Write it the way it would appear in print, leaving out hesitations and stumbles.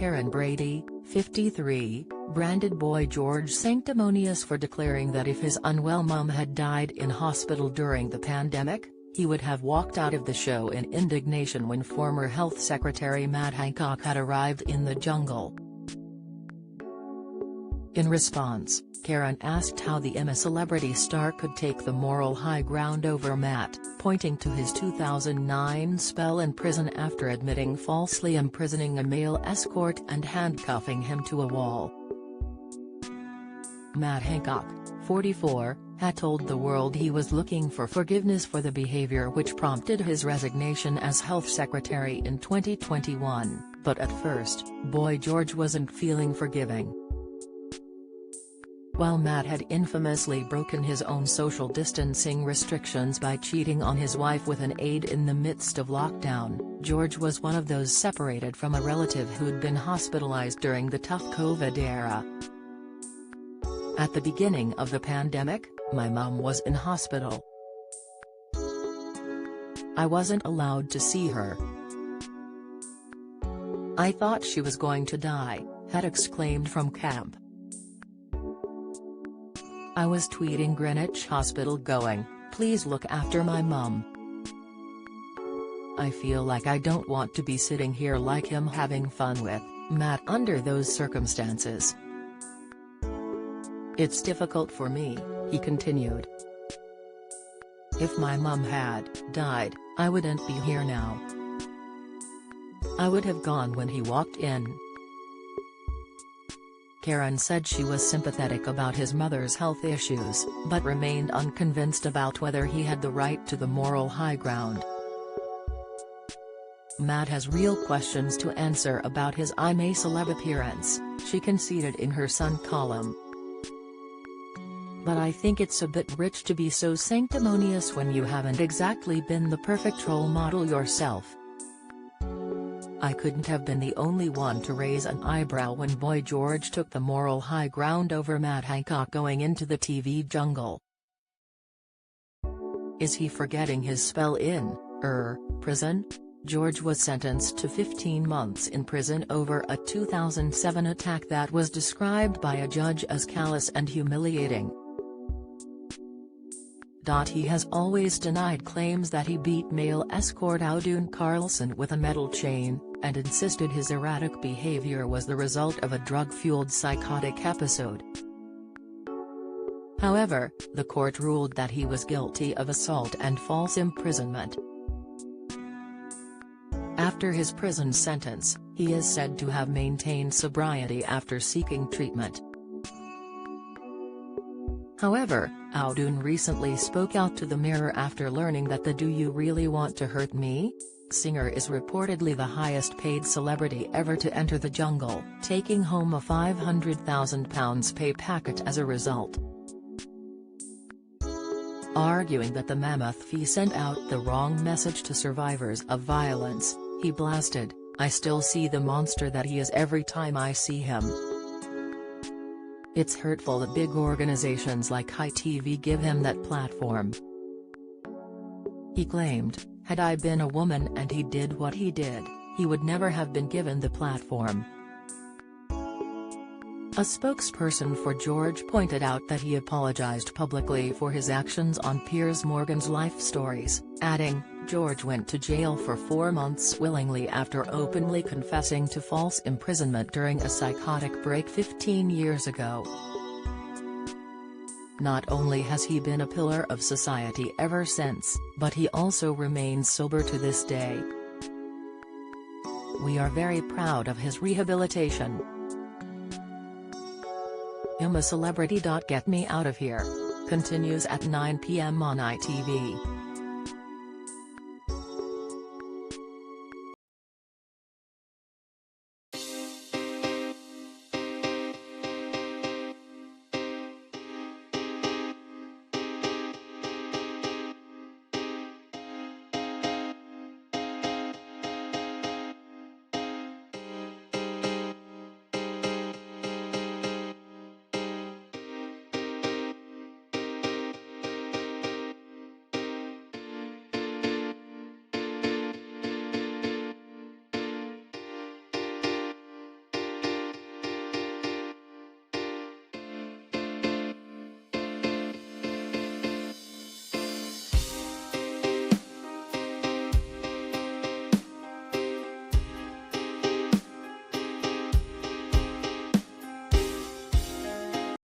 Karren Brady, 53, branded Boy George sanctimonious for declaring that if his unwell mum had died in hospital during the pandemic, he would have walked out of the show in indignation when former Health Secretary Matt Hancock had arrived in the jungle. In response, Karren asked how the celebrity star could take the moral high ground over Matt, pointing to his 2009 spell in prison after admitting falsely imprisoning a male escort and handcuffing him to a wall. Matt Hancock, 44, had told the world he was looking for forgiveness for the behavior which prompted his resignation as health secretary in 2021, but at first, Boy George wasn't feeling forgiving. While Matt had infamously broken his own social distancing restrictions by cheating on his wife with an aide in the midst of lockdown, George was one of those separated from a relative who'd been hospitalized during the tough COVID era. At the beginning of the pandemic, my mum was in hospital. I wasn't allowed to see her. I thought she was going to die, had exclaimed from camp. I was tweeting Greenwich Hospital going, "Please look after my mum. I feel like I don't want to be sitting here like him having fun with Matt under those circumstances. It's difficult for me," he continued. "If my mum had died, I wouldn't be here now. I would have gone when he walked in." Karren said she was sympathetic about his mother's health issues, but remained unconvinced about whether he had the right to the moral high ground. "Matt has real questions to answer about his I'm a celeb appearance," she conceded in her Sun column. "But I think it's a bit rich to be so sanctimonious when you haven't exactly been the perfect role model yourself. I couldn't have been the only one to raise an eyebrow when Boy George took the moral high ground over Matt Hancock going into the TV jungle. Is he forgetting his spell in prison?" George was sentenced to 15 months in prison over a 2007 attack that was described by a judge as callous and humiliating. He has always denied claims that he beat male escort Audun Carlson with a metal chain, and insisted his erratic behavior was the result of a drug-fueled psychotic episode. However, the court ruled that he was guilty of assault and false imprisonment. After his prison sentence, he is said to have maintained sobriety after seeking treatment. However, Audun recently spoke out to the Mirror after learning that the "Do You Really Want to Hurt Me?" singer is reportedly the highest-paid celebrity ever to enter the jungle, taking home a £500,000 pay packet as a result. Arguing that the mammoth fee sent out the wrong message to survivors of violence, he blasted, "I still see the monster that he is every time I see him. It's hurtful that big organizations like ITV give him that platform." He claimed, "Had I been a woman and he did what he did, he would never have been given the platform." A spokesperson for George pointed out that he apologized publicly for his actions on Piers Morgan's Life Stories, adding, "George went to jail for 4 months willingly after openly confessing to false imprisonment during a psychotic break 15 years ago." Not only has he been a pillar of society ever since, but he also remains sober to this day. "We are very proud of his rehabilitation. I'm a celebrity. Get me out of here" continues at 9 p.m. on ITV.